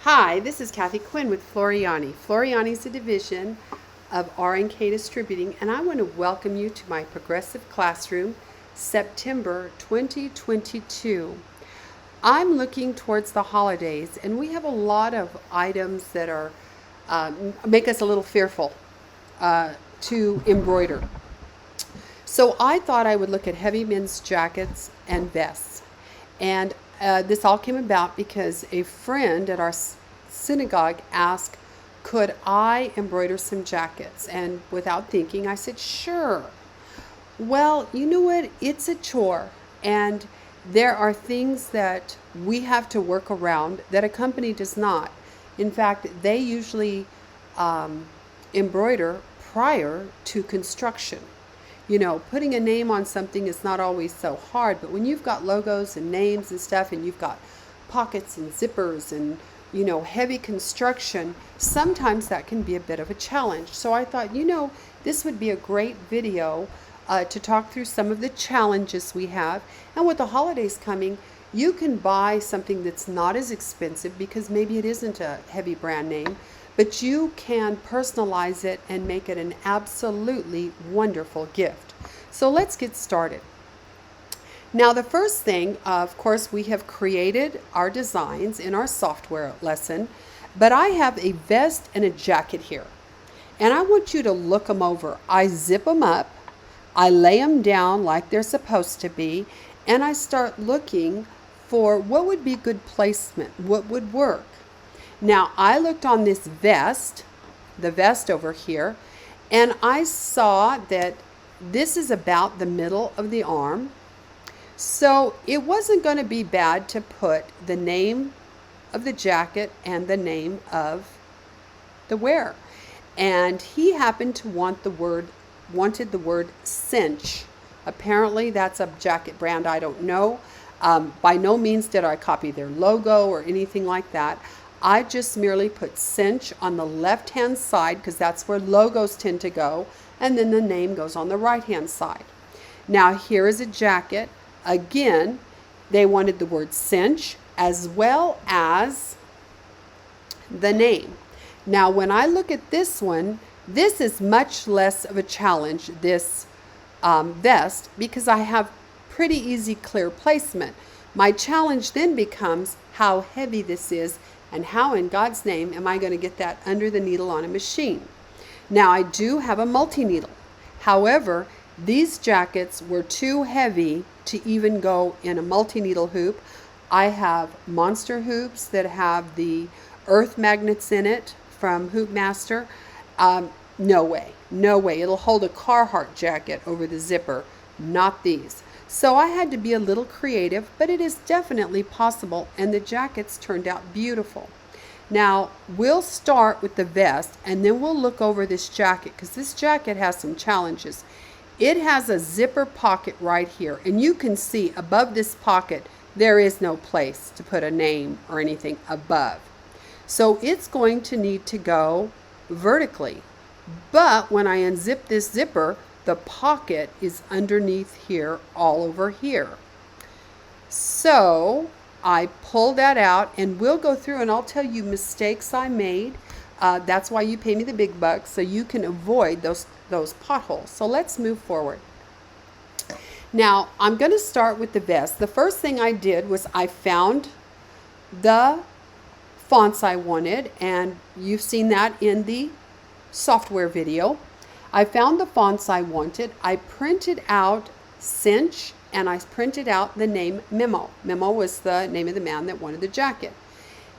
Hi, this is Kathy Quinn with Floriani. Floriani is a division of R&K Distributing, and I want to welcome you to my Progressive Classroom, September 2022. I'm looking towards the holidays, and we have a lot of items that are make us a little fearful to embroider. So I thought I would look at heavy men's jackets and vests. And this all came about because a friend at our synagogue asked, could I embroider some jackets? And without thinking, I said, sure. Well, you know what? It's a chore. And there are things that we have to work around that a company does not. In fact, they usually embroider prior to construction. You know, putting a name on something is not always so hard, but when you've got logos and names and stuff, and you've got pockets and zippers and, you know, heavy construction, sometimes that can be a bit of a challenge. So I thought, you know, this would be a great video to talk through some of the challenges we have. And with the holidays coming, you can buy something that's not as expensive because maybe it isn't a heavy brand name, but you can personalize it and make it an absolutely wonderful gift. So let's get started. Now, the first thing, of course, we have created our designs in our software lesson, but I have a vest and a jacket here. And I want you to look them over. I zip them up, I lay them down like they're supposed to be, and I start looking for what would be good placement, what would work. Now, I looked on this vest, the vest over here, and I saw that this is about the middle of the arm. So it wasn't going to be bad to put the name of the jacket and the name of the wearer. And he happened to wanted the word cinch. Apparently that's a jacket brand I don't know. By no means did I copy their logo or anything like that. I just merely put cinch on the left-hand side because that's where logos tend to go, and then the name goes on the right-hand side. Now here is a jacket. Again, they wanted the word cinch as well as the name. Now when I look at this one, this is much less of a challenge, this vest, because I have pretty easy, clear placement. My challenge then becomes how heavy this is and how in God's name am I going to get that under the needle on a machine. Now I do have a multi-needle. However, these jackets were too heavy to even go in a multi-needle hoop. I have monster hoops that have the earth magnets in it from Hoopmaster. No way. It'll hold a Carhartt jacket over the zipper, not these. So I had to be a little creative, but it is definitely possible, and the jackets turned out beautiful. Now, we'll start with the vest, and then we'll look over this jacket, because this jacket has some challenges. It has a zipper pocket right here, and you can see above this pocket, there is no place to put a name or anything above. So it's going to need to go vertically. But when I unzip this zipper, the pocket is underneath here, all over here. So I pull that out, and we'll go through and I'll tell you mistakes I made. That's why you pay me the big bucks, so you can avoid those potholes. So let's move forward. Now I'm going to start with the vest. The first thing I did was I found the fonts I wanted, and you've seen that in the software video. I found the fonts I wanted. I printed out cinch, and I printed out the name Memo. Memo was the name of the man that wanted the jacket.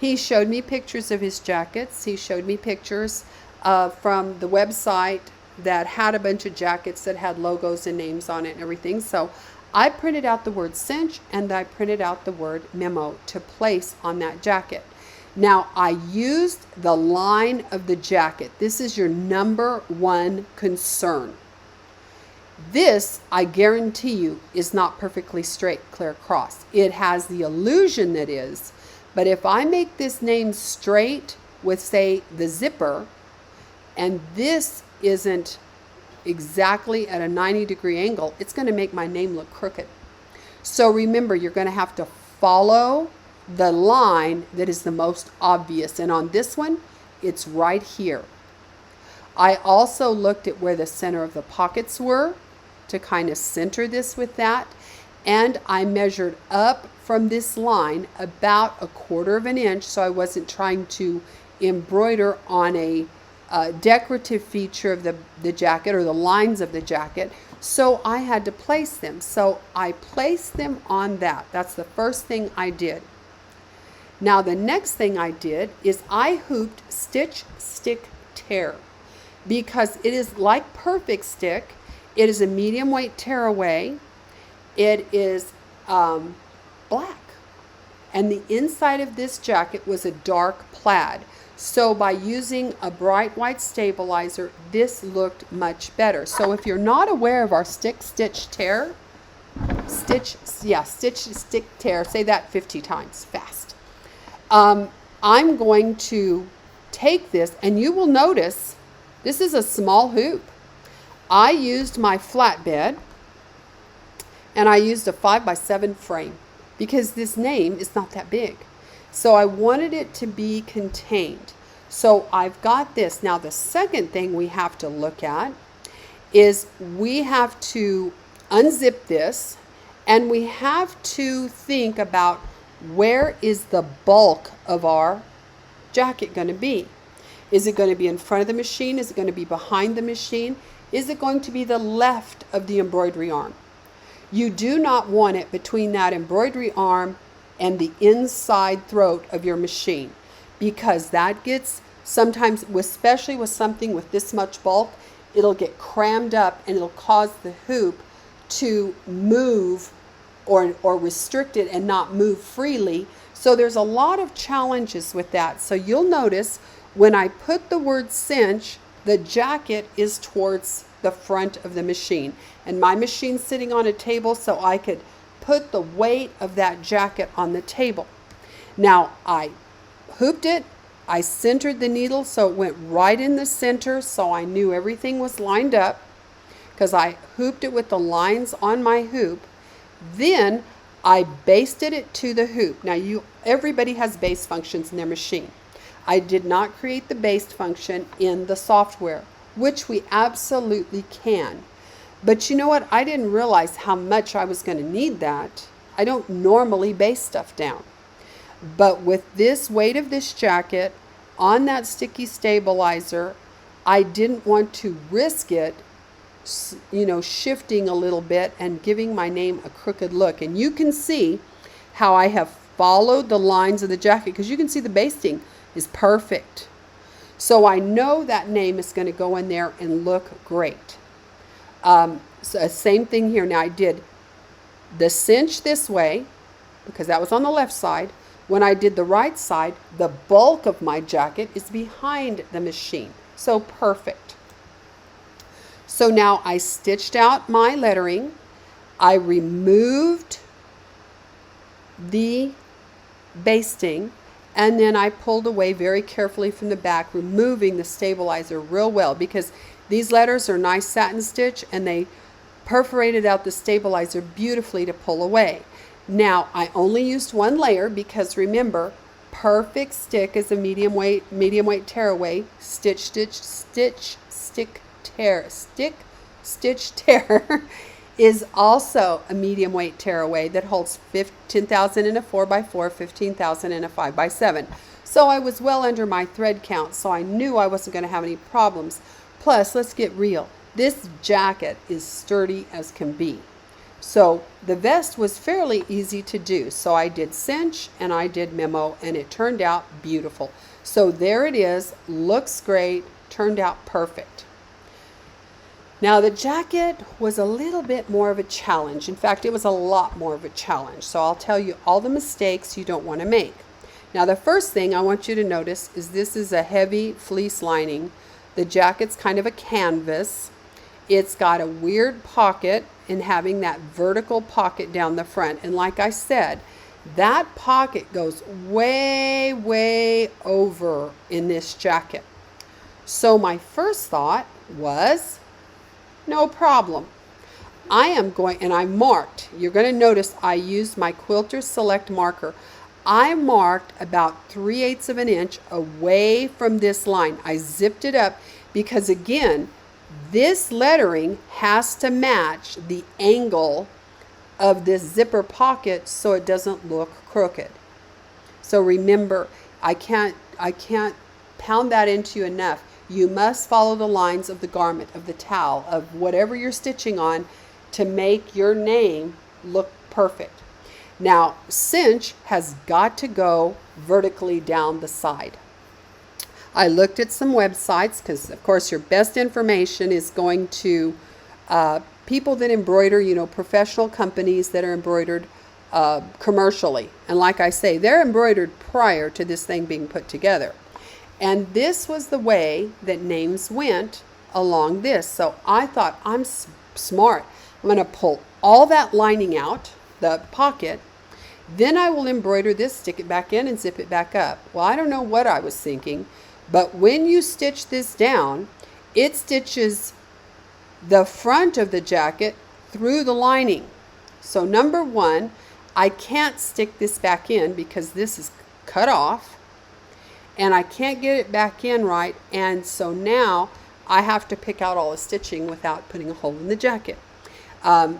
He showed me pictures of his jackets. He showed me pictures from the website that had a bunch of jackets that had logos and names on it and everything. So I printed out the word cinch, and I printed out the word Memo to place on that jacket. Now, I used the line of the jacket. This is your number one concern. This, I guarantee you, is not perfectly straight, clear across. It has the illusion that is, but if I make this name straight with, say, the zipper, and this isn't exactly at a 90-degree angle, it's going to make my name look crooked. So remember, you're going to have to follow the line that is the most obvious. And on this one, it's right here. I also looked at where the center of the pockets were to kind of center this with that. And I measured up from this line about 1/4 of an inch, so I wasn't trying to embroider on a decorative feature of the jacket or the lines of the jacket. So I had to place them. So I placed them on that. That's the first thing I did. Now the next thing I did is I hooped stitch, stick, tear, because it is like Perfect Stick. It is a medium weight tearaway. It is black. And the inside of this jacket was a dark plaid. So by using a bright white stabilizer, this looked much better. So if you're not aware of our stick, stitch, tear, stitch, stick, tear, say that 50 times fast. I'm going to take this, and you will notice this is a small hoop. I used my flatbed, and I used a 5x7 frame because this name is not that big. So I wanted it to be contained. So I've got this. Now the second thing we have to look at is we have to unzip this, and we have to think about where is the bulk of our jacket going to be. Is it going to be in front of the machine? Is it going to be behind the machine? Is it going to be the left of the embroidery arm? You do not want it between that embroidery arm and the inside throat of your machine, because that gets sometimes, especially with something with this much bulk, it'll get crammed up and it'll cause the hoop to move or restrict it and not move freely. So there's a lot of challenges with that. So you'll notice when I put the word cinch, the jacket is towards the front of the machine, and my machine's sitting on a table, so I could put the weight of that jacket on the table. Now I hooped it, I centered the needle so it went right in the center, so I knew everything was lined up because I hooped it with the lines on my hoop. Then I basted it to the hoop. Now everybody has base functions in their machine. I did not create the baste function in the software, which we absolutely can. But you know what? I didn't realize how much I was going to need that. I don't normally baste stuff down. But with this weight of this jacket on that sticky stabilizer, I didn't want to risk it, shifting a little bit and giving my name a crooked look. And you can see how I have followed the lines of the jacket, because you can see the basting is perfect. So I know that name is going to go in there and look great. So same thing here. Now I did the cinch this way because that was on the left side. When I did the right side, the bulk of my jacket is behind the machine. So perfect. So now I stitched out my lettering. I removed the basting, and then I pulled away very carefully from the back, removing the stabilizer real well, because these letters are nice satin stitch and they perforated out the stabilizer beautifully to pull away. Now I only used one layer because remember, Perfect Stick is a medium weight tearaway. Stitch, stitch, stitch, stick, tear. Stick, stitch, tear is also a medium weight tearaway that holds 10,000 in a 4x4, 15,000 in a 5x7. So I was well under my thread count, so I knew I wasn't going to have any problems. Plus, let's get real. This jacket is sturdy as can be. So the vest was fairly easy to do. So I did cinch and I did memo, and it turned out beautiful. So there it is, looks great, turned out perfect. Now the jacket was a little bit more of a challenge. In fact, it was a lot more of a challenge. So I'll tell you all the mistakes you don't want to make. Now the first thing I want you to notice is this is a heavy fleece lining. The jacket's kind of a canvas. It's got a weird pocket in having that vertical pocket down the front. And like I said, that pocket goes way, way over in this jacket. So my first thought was, no problem. I am going, and I marked. You're going to notice I used my Quilter Select marker. I marked about 3/8 of an inch away from this line. I zipped it up because, again, this lettering has to match the angle of this zipper pocket so it doesn't look crooked. So remember, I can't pound that into you enough. You must follow the lines of the garment, of the towel, of whatever you're stitching on to make your name look perfect. Now, cinch has got to go vertically down the side. I looked at some websites because, of course, your best information is going to people that embroider, professional companies that are embroidered commercially. And like I say, they're embroidered prior to this thing being put together. And this was the way that names went along this. So I thought, I'm smart. I'm going to pull all that lining out, the pocket. Then I will embroider this, stick it back in, and zip it back up. Well, I don't know what I was thinking, but when you stitch this down, it stitches the front of the jacket through the lining. So number one, I can't stick this back in because this is cut off, and I can't get it back in right, and so now I have to pick out all the stitching without putting a hole in the jacket.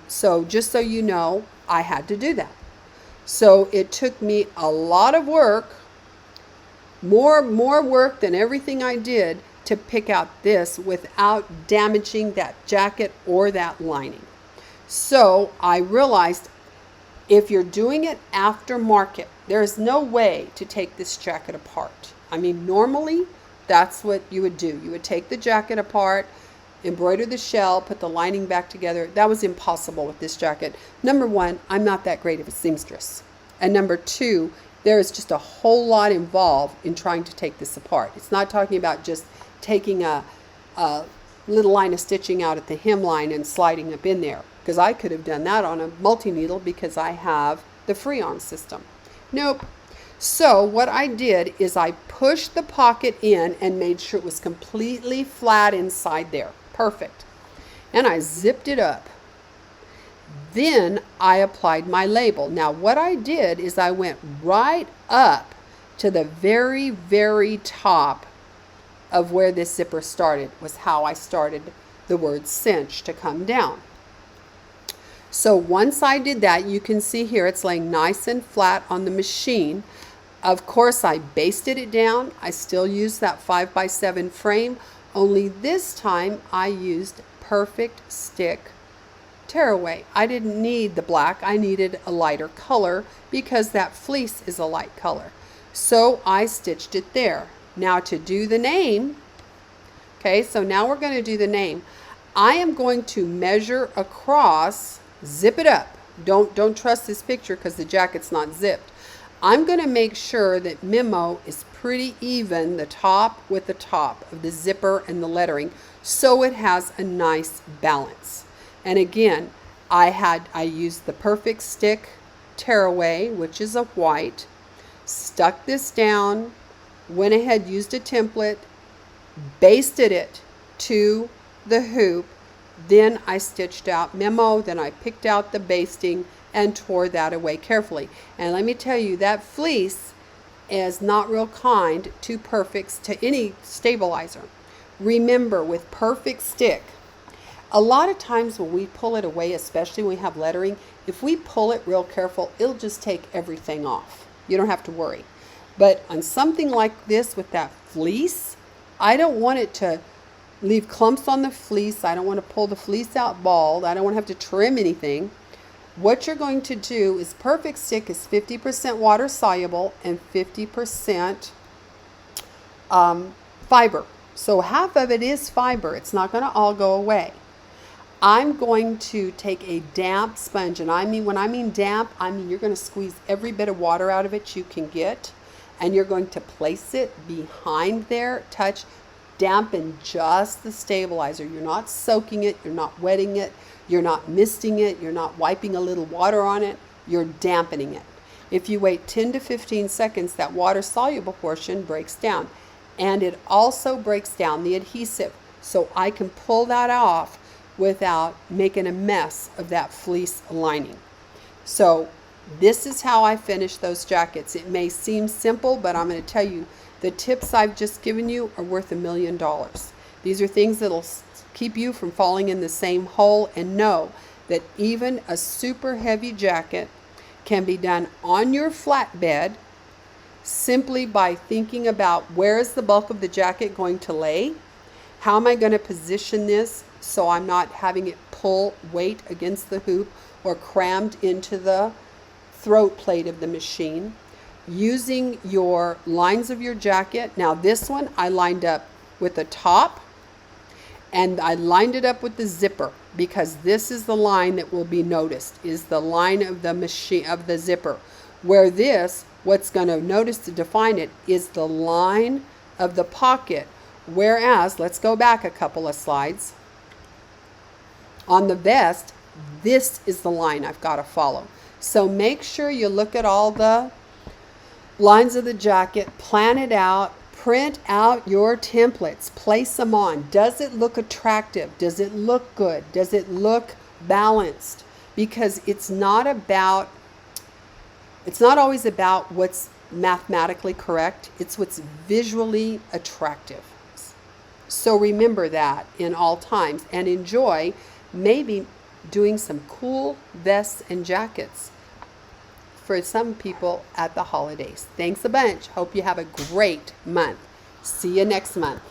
So just so you know, I had to do that. So it took me a lot of work, more work than everything I did to pick out this without damaging that jacket or that lining. So I realized if you're doing it aftermarket, there's no way to take this jacket apart. I mean, normally that's what you would do. You would take the jacket apart, embroider the shell, put the lining back together. That was impossible with this jacket. Number one, I'm not that great of a seamstress. And number two, there is just a whole lot involved in trying to take this apart. It's not talking about just taking a little line of stitching out at the hemline and sliding up in there, because I could have done that on a multi-needle because I have the free-on system. Nope. So what I did is I pushed the pocket in and made sure it was completely flat inside there. Perfect. And I zipped it up. Then I applied my label. Now what I did is I went right up to the very, very top of where this zipper started, was how I started the word cinch to come down. So once I did that, you can see here it's laying nice and flat on the machine. Of course, I basted it down. I still use that 5x7 frame, only this time I used Perfect Stick Tearaway. I didn't need the black. I needed a lighter color because that fleece is a light color. So I stitched it there. Now to do the name, okay, so now we're going to do the name. I am going to measure across, zip it up. Don't trust this picture because the jacket's not zipped. I'm going to make sure that Memo is pretty even, the top with the top of the zipper and the lettering, so it has a nice balance. And again, I used the Perfect Stick Tearaway, which is a white, stuck this down, went ahead, used a template, basted it to the hoop, then I stitched out Memo, then I picked out the basting and tore that away carefully. And let me tell you, that fleece is not real kind to to any stabilizer. Remember, with Perfect Stick, a lot of times when we pull it away, especially when we have lettering, if we pull it real careful, it'll just take everything off. You don't have to worry. But on something like this with that fleece, I don't want it to leave clumps on the fleece. I don't want to pull the fleece out bald. I don't want to have to trim anything. What you're going to do is Perfect Stick is 50% water soluble and 50% fiber. So half of it is fiber. It's not going to all go away. I'm going to take a damp sponge, and when I mean damp, I mean you're going to squeeze every bit of water out of it you can get, and you're going to place it behind there, dampen just the stabilizer. You're not soaking it, you're not wetting it, you're not misting it, you're not wiping a little water on it, you're dampening it. If you wait 10 to 15 seconds, that water soluble portion breaks down, and it also breaks down the adhesive, so I can pull that off without making a mess of that fleece lining. So This is how I finish those jackets. It may seem simple, but I'm going to tell you the tips I've just given you are worth $1 million. These are things that'll keep you from falling in the same hole, and know that even a super heavy jacket can be done on your flatbed simply by thinking about where is the bulk of the jacket going to lay? How am I going to position this so I'm not having it pull weight against the hoop or crammed into the throat plate of the machine? Using your lines of your jacket. Now this one I lined up with the top, and I lined it up with the zipper, because this is the line that will be noticed, is the line of the machine of the zipper. Where this, what's going to notice to define it, is the line of the pocket. Whereas, let's go back a couple of slides. On the vest, this is the line I've got to follow. So make sure you look at all the lines of the jacket, plan it out, print out your templates, place them on. Does it look attractive? Does it look good? Does it look balanced? Because it's not always about what's mathematically correct. It's what's visually attractive. So remember that in all times, and enjoy maybe doing some cool vests and jackets for some people at the holidays. Thanks a bunch. Hope you have a great month. See you next month.